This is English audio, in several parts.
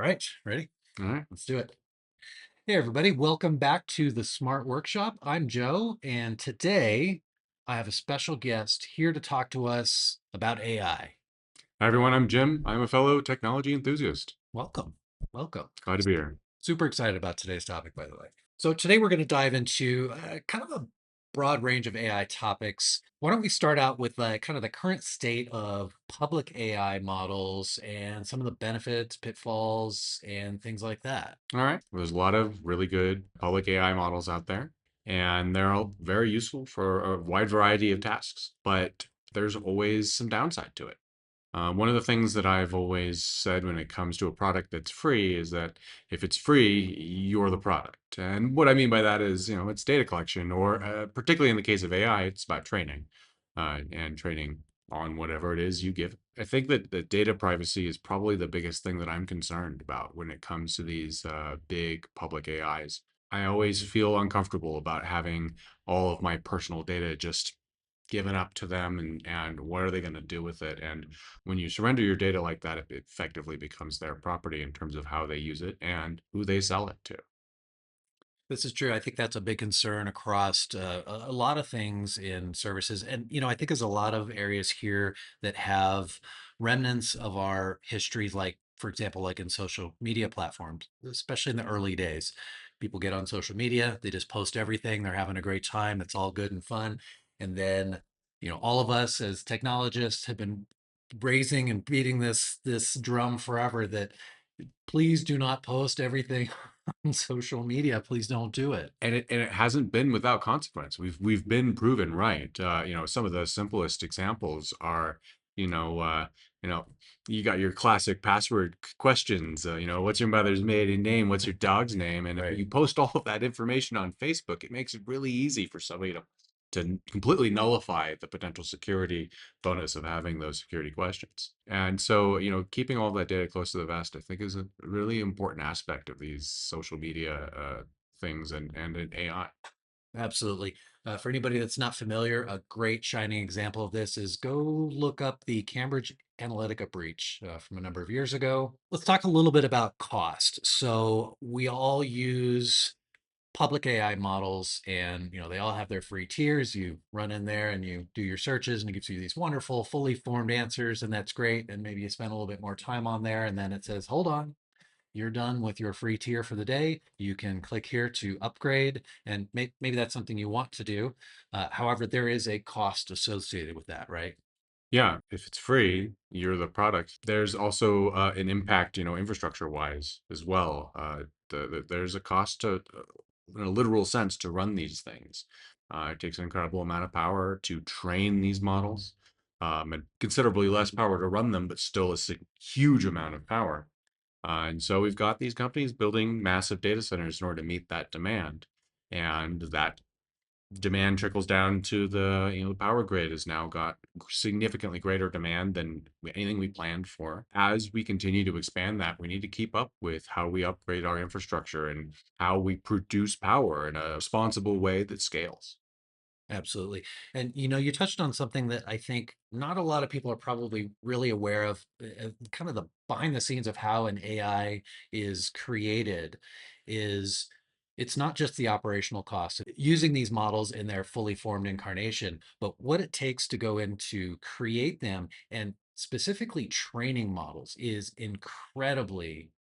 right, ready? All right. Let's do it. Hey, everybody, welcome back to the Smart Workshop. I'm Joe, and today I have a special guest here to talk to us about AI. Hi, everyone. I'm Jim. I'm a fellow technology enthusiast. Welcome. Welcome. Glad to be here. Super excited about today's topic, by the way. So, today we're going to dive into kind of a broad range of AI topics. Why don't we start out with kind of the current state of public AI models and some of the benefits, pitfalls, and things like that? All right. There's a lot of really good public AI models out there, and they're all very useful for a wide variety of tasks, but there's always some downside to it. One of the things that I've always said when it comes to a product that's free is that if it's free, you're the product. And what I mean by that is, it's data collection, or particularly in the case of AI, it's about training and training on whatever it is you give. I think that the data privacy is probably the biggest thing that I'm concerned about when it comes to these big public AIs. I always feel uncomfortable about having all of my personal data just given up to them, and what are they going to do with it? And when you surrender your data like that, it effectively becomes their property in terms of how they use it and who they sell it to. This is true. I think that's a big concern across a lot of things in services. And, I think there's a lot of areas here that have remnants of our histories, like, for example, like in social media platforms, especially in the early days. People get on social media, they just post everything, they're having a great time, it's all good and fun. And then, all of us as technologists have been raising and beating this drum forever that please do not post everything on social media. Please don't do it. And it hasn't been without consequence. We've been proven right. Some of the simplest examples are, you know, uh, you know, you got your classic password questions. What's your mother's maiden name? What's your dog's name? And if Right. you post all of that information on Facebook, it makes it really easy for somebody to completely nullify the potential security bonus of having those security questions. And so, keeping all that data close to the vest, I think, is a really important aspect of these social media things and in AI. Absolutely. For anybody that's not familiar, a great shining example of this is go look up the Cambridge Analytica breach from a number of years ago. Let's talk a little bit about cost. So we all use public AI models, and they all have their free tiers. You run in there and you do your searches, and it gives you these wonderful, fully formed answers, and that's great. And maybe you spend a little bit more time on there, and then it says, "Hold on, you're done with your free tier for the day. You can click here to upgrade," and maybe that's something you want to do. However, there is a cost associated with that, right? Yeah, if it's free, you're the product. There's also an impact, infrastructure wise as well. There's a cost to, in a literal sense, to run these things. It takes an incredible amount of power to train these models, and considerably less power to run them, but still a huge amount of power. And so we've got these companies building massive data centers in order to meet that demand. And that demand trickles down to the power grid has now got significantly greater demand than anything we planned for. As we continue to expand that, we need to keep up with how we upgrade our infrastructure and how we produce power in a responsible way that scales. Absolutely. And you touched on something that I think not a lot of people are probably really aware of, kind of the behind the scenes of how an AI is created is it's not just the operational cost of using these models in their fully formed incarnation, but what it takes to go in to create them, and specifically training models is incredibly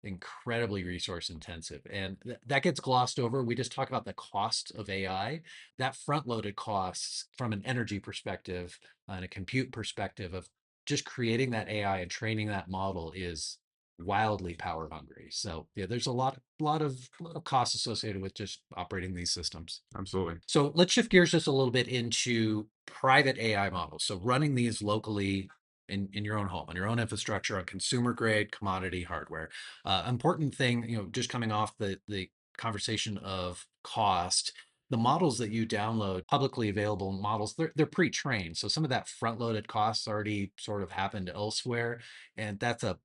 resource intensive. And that gets glossed over. We just talk about the cost of AI. That front loaded costs from an energy perspective and a compute perspective of just creating that AI and training that model is wildly power hungry. So yeah, there's a lot of costs associated with just operating these systems. Absolutely. So let's shift gears just a little bit into private AI models. So running these locally in your own home, on your own infrastructure, on consumer grade commodity hardware. Important thing, just coming off the conversation of cost, the models that you download, publicly available models, they're pre-trained. So some of that front-loaded costs already sort of happened elsewhere. And that's a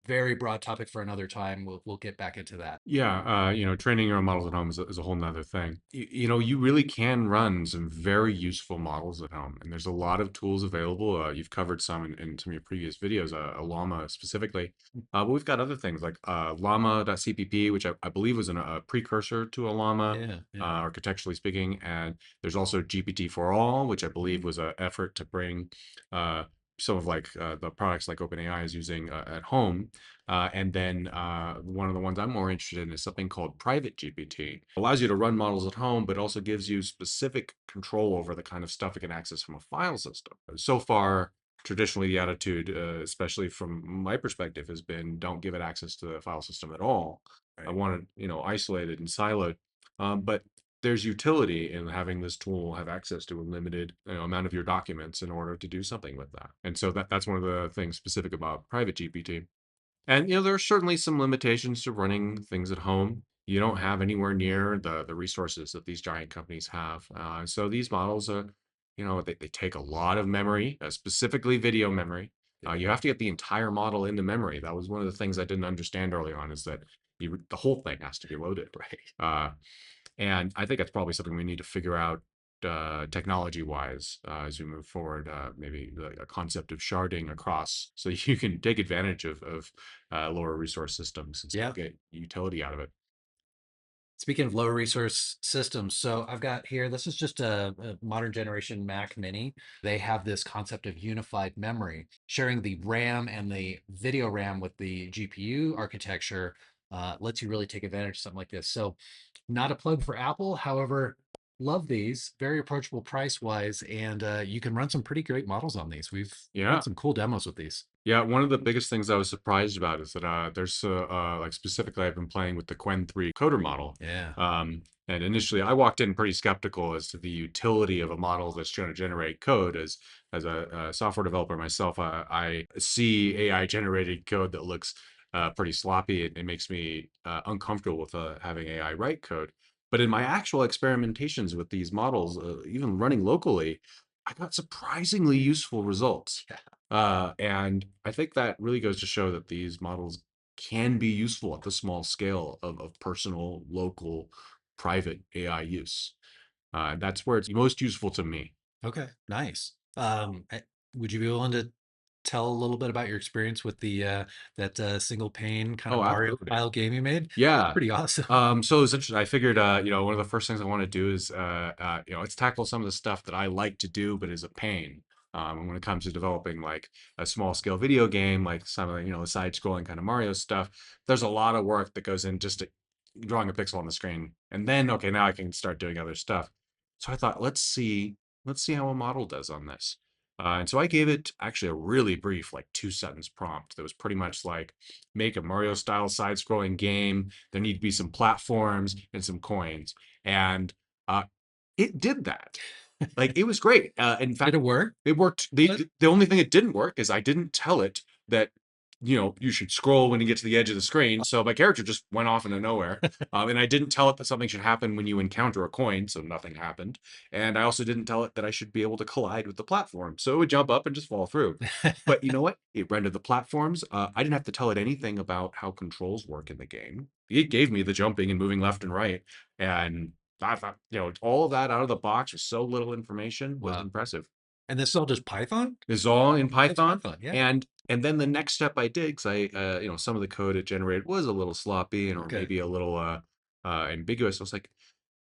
very broad topic for another time. We'll get back into that. Yeah, training your own models at home is a whole nother thing. You really can run some very useful models at home, and there's a lot of tools available. You've covered some in some of your previous videos, Llama specifically, but we've got other things like Llama.cpp, which I believe was a precursor to a Llama, Yeah, yeah. architecturally speaking, and there's also GPT for all, which I believe was an effort to bring uh, some of the products like OpenAI is using at home. And then one of the ones I'm more interested in is something called private GPT. Allows you to run models at home, but also gives you specific control over the kind of stuff it can access from a file system. So far, traditionally, the attitude, especially from my perspective, has been don't give it access to the file system at all. I Right. want it, isolated and siloed. But there's utility in having this tool have access to a limited amount of your documents in order to do something with that. And so that's one of the things specific about private GPT. And there are certainly some limitations to running things at home. You don't have anywhere near the resources that these giant companies have. So these models are, they take a lot of memory, specifically video memory. Yeah. You have to get the entire model into memory. That was one of the things I didn't understand early on, is that the whole thing has to be loaded. Right. Uh, and I think that's probably something we need to figure out technology wise as we move forward. Maybe a concept of sharding across so you can take advantage of lower resource systems and still Yeah. get utility out of it. Speaking of low resource systems, so I've got here, this is just a modern generation Mac Mini. They have this concept of unified memory, sharing the RAM and the video RAM with the GPU architecture lets you really take advantage of something like this. So, not a plug for Apple, however, love these, very approachable price wise, and you can run some pretty great models on these. We've run Yeah. some cool demos with these. Yeah, one of the biggest things I was surprised about is that there's like specifically I've been playing with the Qwen 3 coder model. Yeah. And initially I walked in pretty skeptical as to the utility of a model that's trying to generate code. As a software developer myself, I see AI generated code that looks pretty sloppy. It makes me uncomfortable with having AI write code. But in my actual experimentations with these models, even running locally, I got surprisingly useful results. And I think that really goes to show that these models can be useful at the small scale of personal, local, private AI use. That's where it's most useful to me. Okay, nice. Would you be willing to tell a little bit about your experience with the that single pane kind of Oh, Mario absolutely. style game you made? Yeah. Pretty awesome. So it's interesting. I figured, one of the first things I want to do is, let's tackle some of the stuff that I like to do, but is a pain. And when it comes to developing like a small scale video game, like some of the, the side scrolling kind of Mario stuff, there's a lot of work that goes in just to drawing a pixel on the screen. And then, okay, now I can start doing other stuff. So I thought, let's see how a model does on this. And so I gave it actually a really brief, like 2 sentence prompt that was pretty much like, make a Mario style side scrolling game. There need to be some platforms and some coins. And uh, it did that. Like it was great. In Did fact, it work? it worked. What? The only thing it didn't work is I didn't tell it that you should scroll when you get to the edge of the screen. So my character just went off into nowhere. And I didn't tell it that something should happen when you encounter a coin, so nothing happened. And I also didn't tell it that I should be able to collide with the platform, so it would jump up and just fall through. But you know what? It rendered the platforms. I didn't have to tell it anything about how controls work in the game. It gave me the jumping and moving left and right, and I thought, all of that out of the box with so little information was Wow. impressive. And this is all just Python? It's all in That's Python, Python, yeah. and then the next step I did, because some of the code it generated was a little sloppy and or Okay. maybe a little ambiguous. I was like,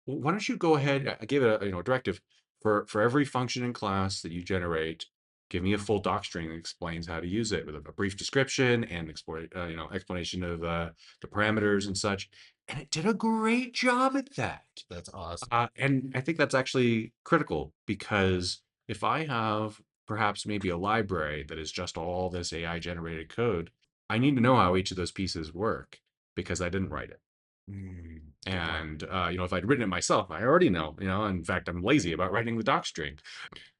well, why don't you go ahead? I gave it a directive for every function in class that you generate, give me a full doc string that explains how to use it with a brief description and explanation of the parameters and such. And it did a great job at that. That's awesome. And I think that's actually critical because if I have perhaps maybe a library that is just all this AI generated code, I need to know how each of those pieces work because I didn't write it. Good point. And if I'd written it myself, I already know. In fact, I'm lazy about writing the doc string.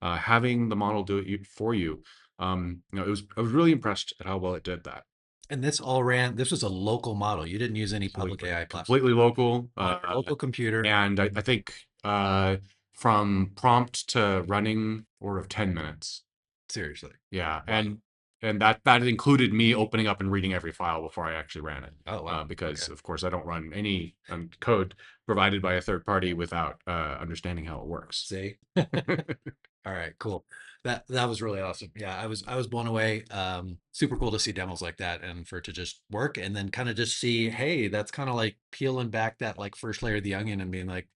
Having the model do it for you, I was really impressed at how well it did that. And this was a local model. You didn't use any public AI platform Completely local. on your local computer. And I think from prompt to running, order of 10 minutes. Seriously. Yeah, Wow. and that included me opening up and reading every file before I actually ran it, Oh, wow. Okay. because of course I don't run any code provided by a third party without understanding how it works. See? All right, cool. That was really awesome. Yeah, I was blown away. Super cool to see demos like that and for it to just work and then kind of just see, hey, that's kind of like peeling back that like first layer of the onion and being like,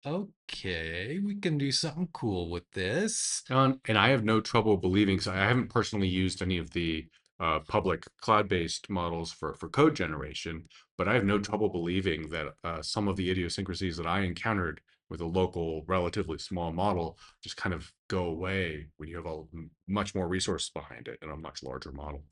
okay, we can do something cool with this. And I have no trouble believing, so I haven't personally used any of the public cloud-based models for code generation, but I have no trouble believing that some of the idiosyncrasies that I encountered with a local, relatively small model just kind of go away when you have much more resources behind it and a much larger model.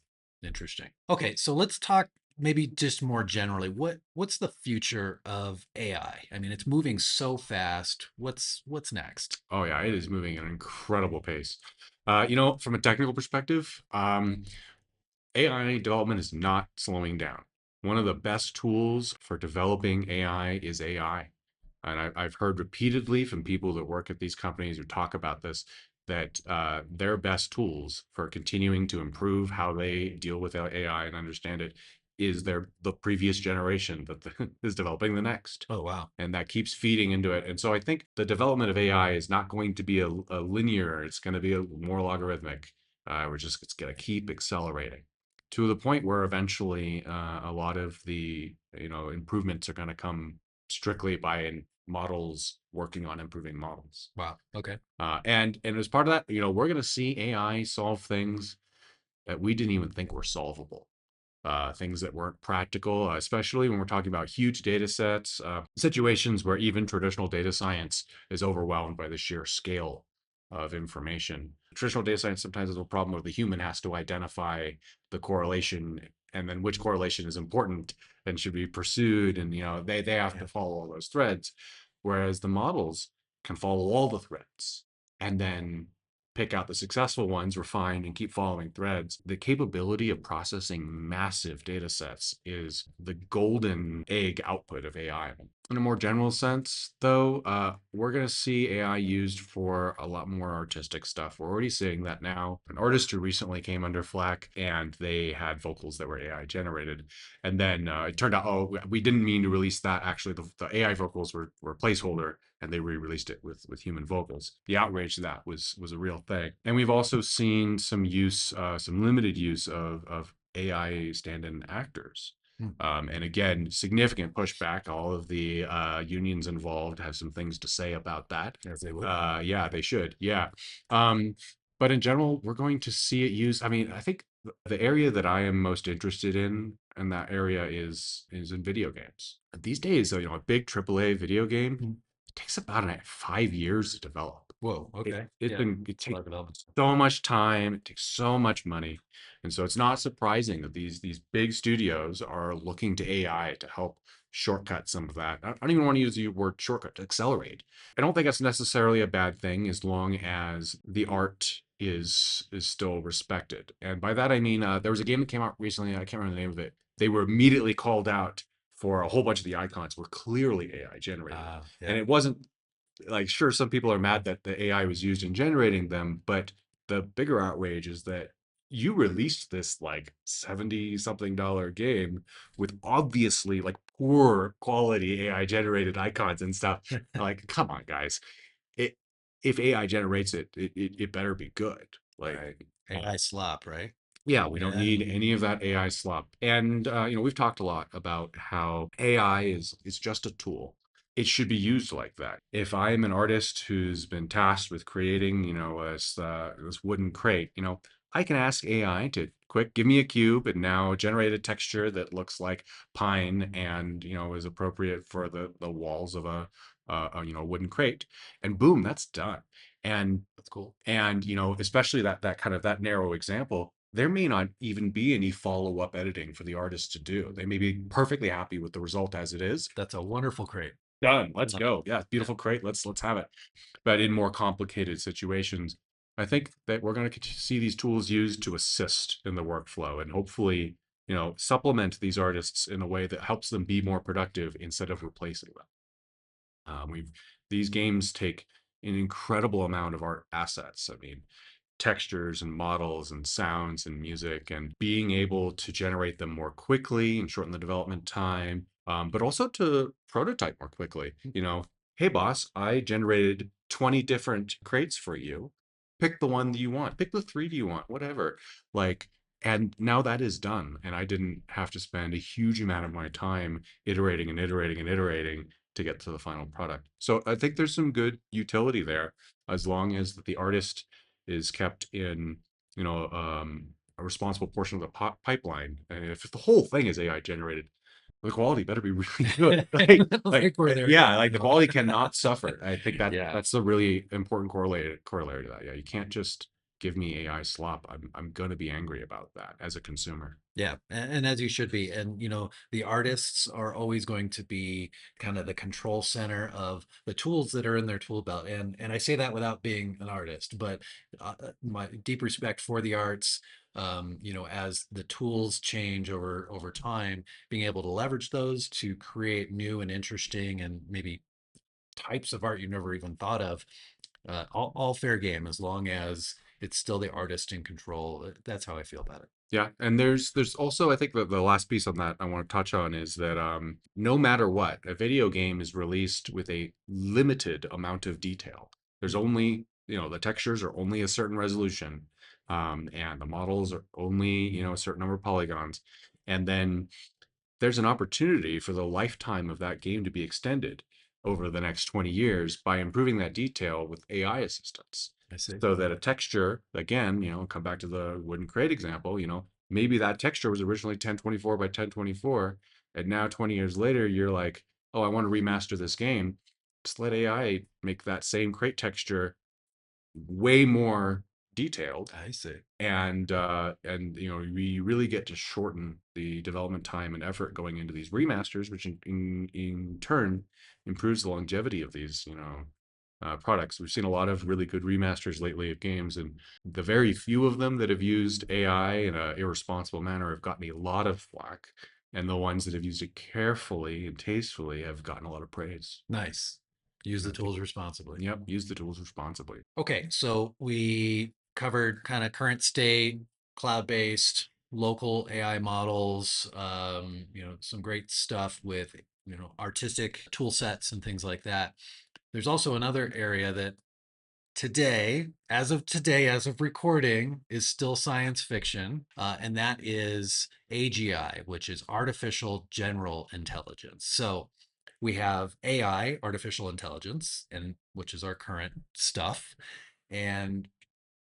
Interesting. Okay, so let's talk maybe just more generally. What's the future of AI? I mean, it's moving so fast. What's next? Oh yeah, it is moving at an incredible pace. From a technical perspective, AI development is not slowing down. One of the best tools for developing AI is AI. And I've heard repeatedly from people that work at these companies who talk about this that their best tools for continuing to improve how they deal with AI and understand it is the previous generation that is developing the next. Oh, wow. And that keeps feeding into it. And so I think the development of AI is not going to be a linear, it's going to be a more logarithmic. It's going to keep accelerating to the point where eventually a lot of the improvements are going to come strictly by models working on improving models. Wow. Okay. And as part of that, we're going to see AI solve things that we didn't even think were solvable. Things that weren't practical, especially when we're talking about huge data sets, situations where even traditional data science is overwhelmed by the sheer scale of information. Traditional data science sometimes has a problem where the human has to identify the correlation and then which correlation is important and should be pursued. And, they have Yeah. to follow all those threads, whereas the models can follow all the threads and then pick out the successful ones, refine, and keep following threads. The capability of processing massive data sets is the golden egg output of AI. In a more general sense, though, we're going to see AI used for a lot more artistic stuff. We're already seeing that now. An artist who recently came under flack and they had vocals that were AI generated. And then it turned out, oh, we didn't mean to release that. Actually, the AI vocals were a placeholder and they re-released it with human vocals. The outrage to that was a real thing. And we've also seen some limited use of AI stand-in actors. Hmm. And again, significant pushback. All of the unions involved have some things to say about that. As they would. Yeah, they should. Yeah. Um, but in general, we're going to see it used. I mean, I think the area that I am most interested in that area is in video games. These days, a big AAA video game Hmm. it takes about 5 years to develop. Whoa. It Okay. it Yeah. been it It's a lot takes of development. so much time, it takes so much money, and so it's not surprising that these big studios are looking to AI to help shortcut some of that. I don't even want to use the word shortcut, to accelerate. I don't think that's necessarily a bad thing as long as the art is still respected. And by that I mean there was a game that came out recently. I can't remember the name of it. They were immediately called out for a whole bunch of the icons were clearly AI generated, and Yeah. it wasn't like sure some people are mad that the AI was used in generating them, but the bigger outrage is that you released this like 70 something dollar game with obviously like poor quality AI generated icons and stuff. Like, come on, guys. It if AI generates it better be good. Like Right. AI slop, right? yeah, we don't Yeah. need any of that AI slop. And we've talked a lot about how AI is just a tool. It should be used like that. If I am an artist who's been tasked with creating, this wooden crate, I can ask AI to quick give me a cube and now generate a texture that looks like pine and is appropriate for the walls of a wooden crate, and boom, that's done. And That's cool. especially that kind of that narrow example, there may not even be any follow-up editing for the artist to do. They may be perfectly happy with the result as it is. That's a wonderful crate. Done. Let's Love go. Yeah, it. beautiful crate. Let's have it. But in more complicated situations, I think that we're going to see these tools used to assist in the workflow and hopefully, supplement these artists in a way that helps them be more productive instead of replacing them. We've these games take an incredible amount of art assets. I mean, textures and models and sounds and music, and being able to generate them more quickly and shorten the development time, but also to prototype more quickly. Hey boss, I generated 20 different crates for you. Pick the one that you want. Pick the three that you want, whatever. Like, and now that is done. And I didn't have to spend a huge amount of my time iterating and iterating and iterating to get to the final product. So I think there's some good utility there, as long as the artist is kept in, a responsible portion of the pipeline. And if the whole thing is AI generated, the quality better be really good. I Like, don't think we're there yet. yeah, like the No. quality cannot suffer. I think that Yeah. that's a really important corollary to that. Yeah, you can't just give me AI slop. I'm gonna be angry about that as a consumer. Yeah, and as you should be. And the artists are always going to be kind of the control center of the tools that are in their tool belt. And I say that without being an artist, but my deep respect for the arts. As the tools change over time, being able to leverage those to create new and interesting and maybe types of art you never even thought of. All fair game as long as it's still the artist in control. That's how I feel about it. Yeah, and there's also, I think that the last piece on that I want to touch on is that no matter what, a video game is released with a limited amount of detail. There's Mhm. only, the textures are only a certain resolution, and the models are only, a certain number of polygons, and then there's an opportunity for the lifetime of that game to be extended over the next 20 years by improving that detail with AI assistance. I see. So that a texture, again, come back to the wooden crate example, maybe that texture was originally 1024 by 1024, and now 20 years later, you're like, oh, I want to remaster this game. Just let AI make that same crate texture way more detailed, I see. and we really get to shorten the development time and effort going into these remasters, which in turn improves the longevity of these products. We've seen a lot of really good remasters lately of games, and the very few of them that have used AI in an irresponsible manner have gotten a lot of flack, and the ones that have used it carefully and tastefully have gotten a lot of praise. Nice. Use And the I think, tools responsibly. yep, use the tools responsibly. Okay, so we covered kind of current state, cloud-based, local AI models, some great stuff with, artistic tool sets and things like that. There's also another area that today, as of recording, is still science fiction, and that is AGI, which is artificial general intelligence. So we have AI, artificial intelligence, and which is our current stuff, and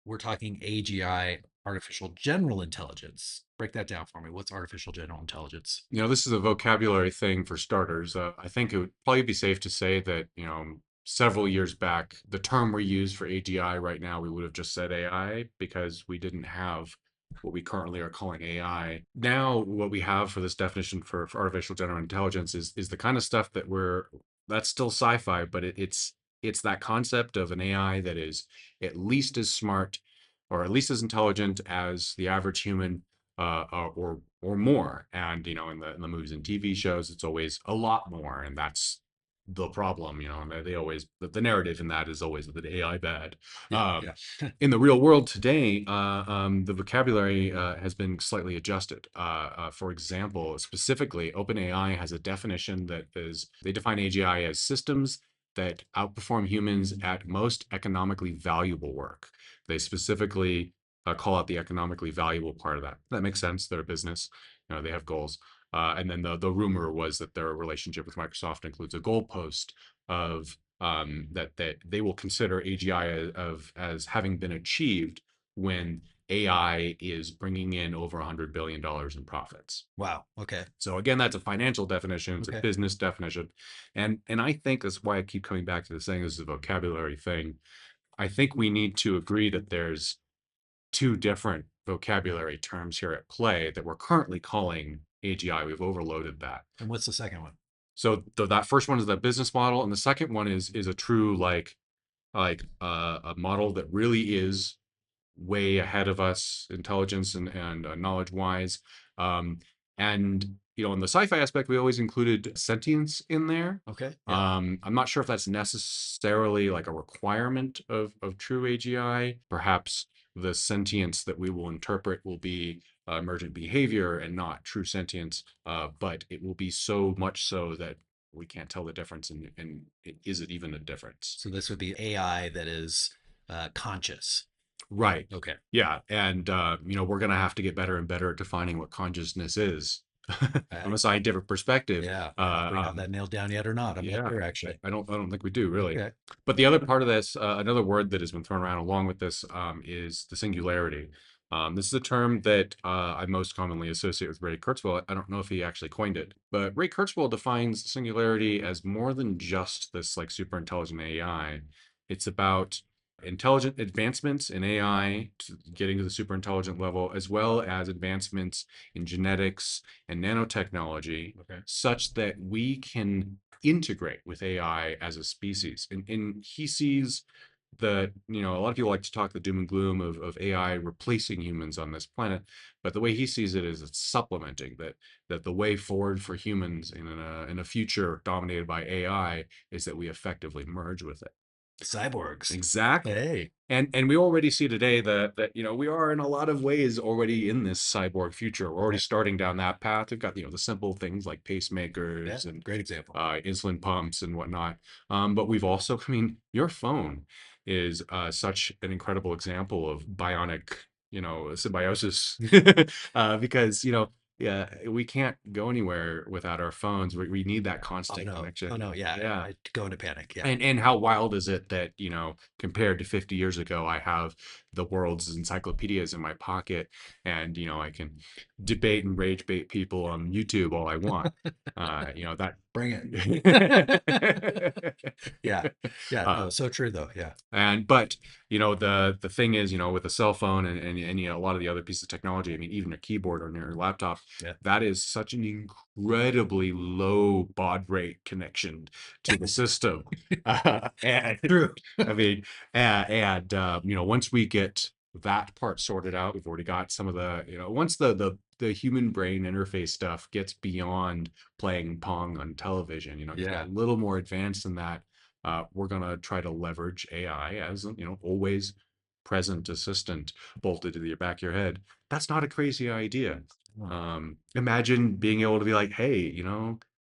we're talking AGI, artificial general intelligence. Break that down for me. What's artificial general intelligence? This is a vocabulary thing for starters. I think it would probably be safe to say that, several years back, the term we use for AGI right now, we would have just said AI because we didn't have what we currently are calling AI. Now, what we have for this definition for artificial general intelligence is the kind of stuff that's still sci-fi, but it's that concept of an AI that is at least as smart or at least as intelligent as the average human, or more. And in the movies and TV shows, it's always a lot more, and that's the problem. And they always the narrative in that is always that AI bad. Yeah, Um, yeah. in the real world today, the vocabulary has been slightly adjusted. For example, specifically, OpenAI has a definition that is they define AGI as systems that outperform humans at most economically valuable work. They specifically call out the economically valuable part of that. That makes sense. They're a business. They have goals. And then the rumor was that their relationship with Microsoft includes a goalpost of that they will consider AGI as having been achieved when AI is bringing in over $100 billion in profits. Wow. Okay. So again, that's a financial definition. It's a Okay. business definition, and I think that's why I keep coming back to this saying this is a vocabulary thing. I think we need to agree that there's two different vocabulary terms here at play that we're currently calling AGI. We've overloaded that. And what's the second one? So that first one is the business model, and the second one is a true a model that really is way ahead of us, intelligence and knowledge wise. Um, and in the sci-fi aspect, we always included sentience in there. Okay. Yeah. I'm not sure if that's necessarily like a requirement of true AGI. Perhaps the sentience that we will interpret will be emergent behavior and not true sentience, but it will be so much so that we can't tell the difference, and is it even a difference? So this would be AI that is conscious. Right. Okay. Yeah. And, we're going to have to get better and better at defining what consciousness is from a scientific perspective. Yeah. I don't know if we have that nailed down yet or not. I'm not Yeah, sure actually. I don't think we do really. Okay. But the other part of this, another word that has been thrown around along with this, is the singularity. This is a term that I most commonly associate with Ray Kurzweil. I don't know if he actually coined it, but Ray Kurzweil defines singularity as more than just this like super intelligent AI. It's about intelligent advancements in AI to getting to the super intelligent level, as well as advancements in genetics and nanotechnology, Okay. such that we can integrate with AI as a species. And he sees that, a lot of people like to talk the doom and gloom of AI replacing humans on this planet, but the way he sees it is it's supplementing that the way forward for humans in a future dominated by AI is that we effectively merge with it. Cyborgs. Exactly. Hey. And we already see today that we are in a lot of ways already in this cyborg future. We're already Okay. starting down that path. We've got the simple things like Yeah. pacemakers and Great example. insulin pumps and whatnot. But we've also, I mean, your phone is such an incredible example of bionic, symbiosis, because yeah, we can't go anywhere without our phones. We need that Oh constant no. Oh connection. no. Yeah. Yeah. I go into panic. Yeah. And how wild is it that, compared to 50 years ago, I have the world's encyclopedias in my pocket, and, I can debate and rage bait people on YouTube all I want. That Bring it. Yeah. Yeah. uh, No. So true though. Yeah. but the thing is, with a cell phone and a lot of the other pieces of technology, I mean, even a keyboard on your laptop, Yeah. that is such an incredibly low baud rate connection to the system. And True. I mean, once we get that part sorted out, we've already got some of the, once the human brain interface stuff gets beyond playing pong on television, gets Yeah. a little more advanced than that, we're going to try to leverage AI as always present assistant bolted to the back of your head. That's not a crazy idea. Oh, Imagine being able to be like, hey,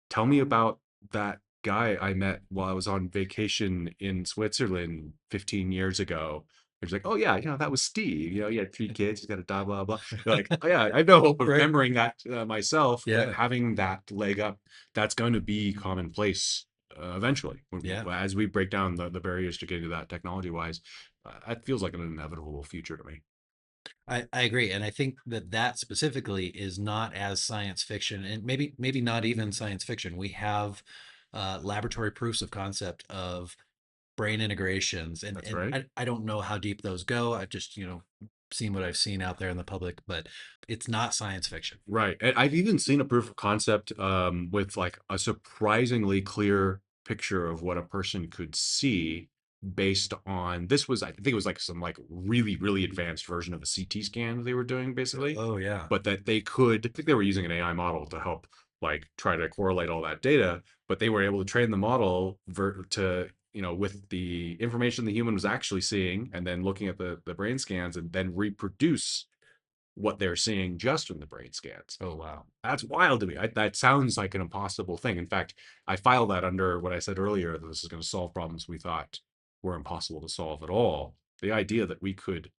tell me about that guy I met while I was on vacation in Switzerland 15 years ago. It's like, oh yeah, that was Steve. He had 3 kids, he's got a dog, blah blah. You're like, oh yeah, I have no hope of right. remembering that myself, but Yeah. having that leg up, that's going to be commonplace eventually. Yeah. As we break down the barriers to getting to that technology wise, it feels like an inevitable future to me. I agree. And I think that that specifically is not as science fiction, and maybe not even science fiction. We have laboratory proofs of concept of brain integrations, and That's right. I don't know how deep those go. I've just seen what I've seen out there in the public, but it's not science fiction. Right. And I've even seen a proof of concept with like a surprisingly clear picture of what a person could see based on this was, I think it was like some like really, really advanced version of a CT scan they were doing basically, Oh yeah. but that they could, I think they were using an AI model to help like try to correlate all that data, but they were able to train the model to, with the information the human was actually seeing and then looking at the brain scans and then reproduce what they're seeing just from the brain scans. Oh wow. That's wild to me. That sounds like an impossible thing. In fact, I file that under what I said earlier, that this is going to solve problems we thought were impossible to solve at all. The idea that we could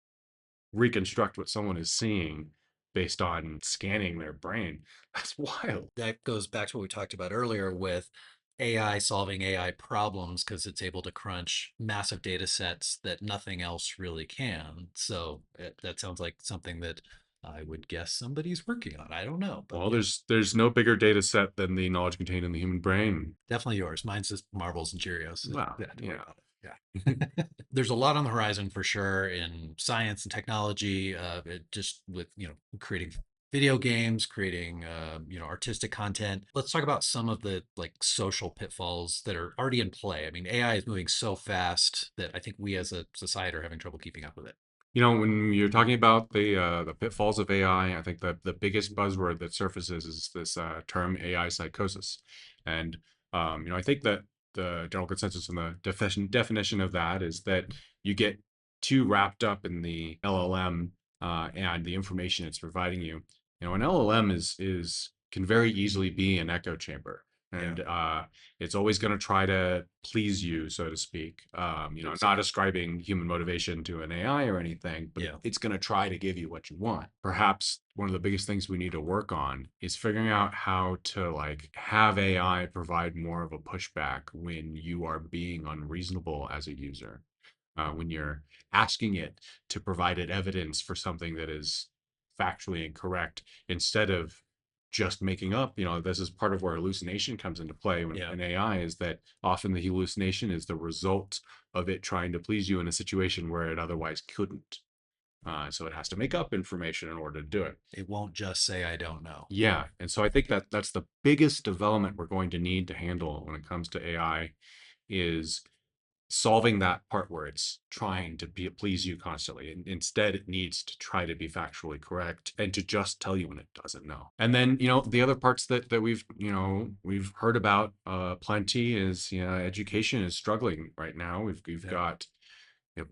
reconstruct what someone is seeing based on scanning their brain, that's wild. That goes back to what we talked about earlier with AI solving AI problems because it's able to crunch massive data sets that nothing else really can. So that sounds like something that I would guess somebody's working on. I don't know, but Well, yeah, there's no bigger data set than the knowledge contained in the human brain. definitely yours. Mine's just marbles and Cheerios. Well, Yeah, don't worry about it. Yeah. There's a lot on the horizon for sure in science and technology, just with, creating video games, creating, artistic content. Let's talk about some of the like social pitfalls that are already in play. I mean, AI is moving so fast that I think we as a society are having trouble keeping up with it. When you're talking about the pitfalls of AI, I think that the biggest buzzword that surfaces is this term AI psychosis, and I think that the general consensus and the definition of that is that you get too wrapped up in the LLM and the information it's providing you. An LLM is can very easily be an echo chamber, Yeah. and it's always going to try to please you, so to speak. Not ascribing human motivation to an AI or anything, but Yeah. it's going to try to give you what you want. Perhaps one of the biggest things we need to work on is figuring out how to like have AI provide more of a pushback when you are being unreasonable as a user. When you're asking it to provide it evidence for something that is factually incorrect instead of just making up. This is part of where hallucination comes into play when Yeah. in AI, is that often the hallucination is the result of it trying to please you in a situation where it otherwise couldn't. So it has to make up information in order to do it. It won't just say, I don't know. Yeah. And so I think that that's the biggest development we're going to need to handle when it comes to AI, is solving that part where it's trying to please you constantly. And instead, it needs to try to be factually correct and to just tell you when it doesn't know. And then, the other parts that we've heard about plenty is, education is struggling right now. We've Yeah. got,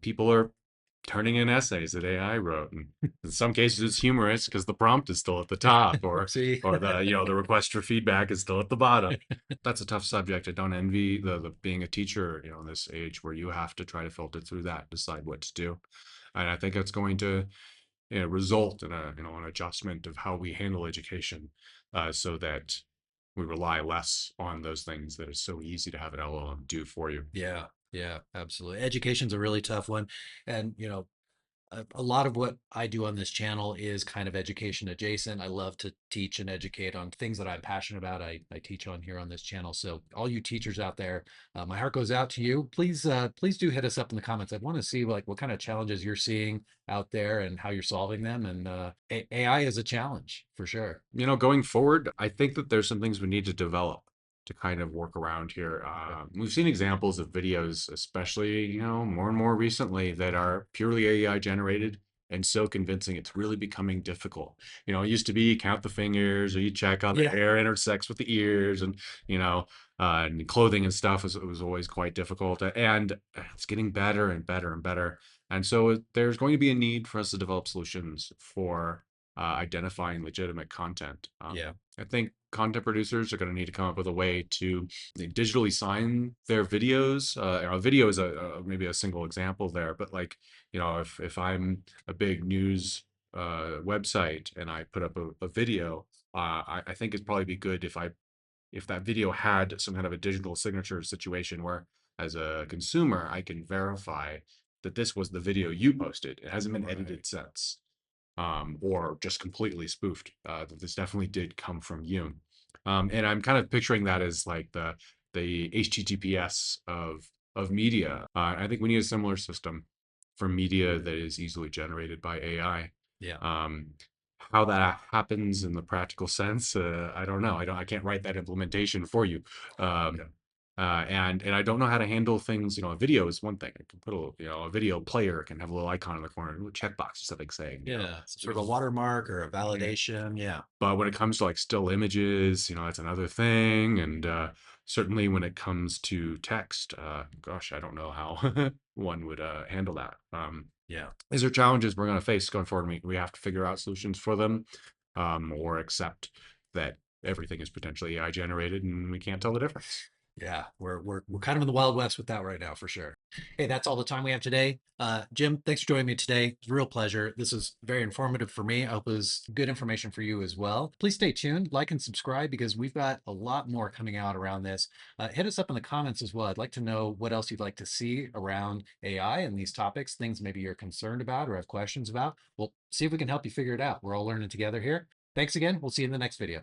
people are turning in essays that AI wrote, and in some cases it's humorous because the prompt is still at the top, or See? the request for feedback is still at the bottom. That's a tough subject. I don't envy the being a teacher, in this age where you have to try to filter through that, decide what to do. And I think it's going to, result in an adjustment of how we handle education, so that we rely less on those things that is so easy to have an LLM do for you. Yeah. Yeah, absolutely. Education's a really tough one. And, a lot of what I do on this channel is kind of education adjacent. I love to teach and educate on things that I'm passionate about. I teach on here on this channel. So all you teachers out there, my heart goes out to you. Please do hit us up in the comments. I want to see like what kind of challenges you're seeing out there and how you're solving them. And AI is a challenge for sure. Going forward, I think that there's some things we need to develop to kind of work around here. Yeah. We've seen examples of videos, especially, more and more recently, that are purely AI generated and so convincing it's really becoming difficult. It used to be count the fingers, or you check how the Yeah. hair intersects with the ears, and clothing and stuff was always quite difficult. And it's getting better and better and better. And so there's going to be a need for us to develop solutions for identifying legitimate content. Yeah. I think content producers are going to need to come up with a way to digitally sign their videos. A video is maybe a single example there, but like, if I'm a big news website and I put up a video, I think it'd probably be good if that video had some kind of a digital signature situation where, as a consumer, I can verify that this was the video you posted. It hasn't been Right. edited since, or just completely spoofed. That this definitely did come from you. And I'm kind of picturing that as like the HTTPS of media. I think we need a similar system for media that is easily generated by AI. Yeah. Um, how that happens in the practical sense, I don't know. I can't write that implementation for you. Yeah. Um, and I don't know how to handle things. A video is one thing. I can put a video player can have a little icon in the corner, a little checkbox, something saying, Yeah. Some sort of a watermark or a Mhm. validation. Yeah. But when it comes to like still images, that's another thing. And certainly when it comes to text, gosh, I don't know how one would handle that. Yeah. These are challenges we're going to face going forward. We have to figure out solutions for them, or accept that everything is potentially AI generated and we can't tell the difference. Yeah, we're kind of in the Wild West with that right now for sure. Hey, that's all the time we have today. Jim, thanks for joining me today. It's a real pleasure. This is very informative for me. I hope it was good information for you as well. Please stay tuned, like and subscribe because we've got a lot more coming out around this. Hit us up in the comments as well. I'd like to know what else you'd like to see around AI and these topics, things maybe you're concerned about or have questions about. We'll see if we can help you figure it out. We're all learning together here. Thanks again. We'll see you in the next video.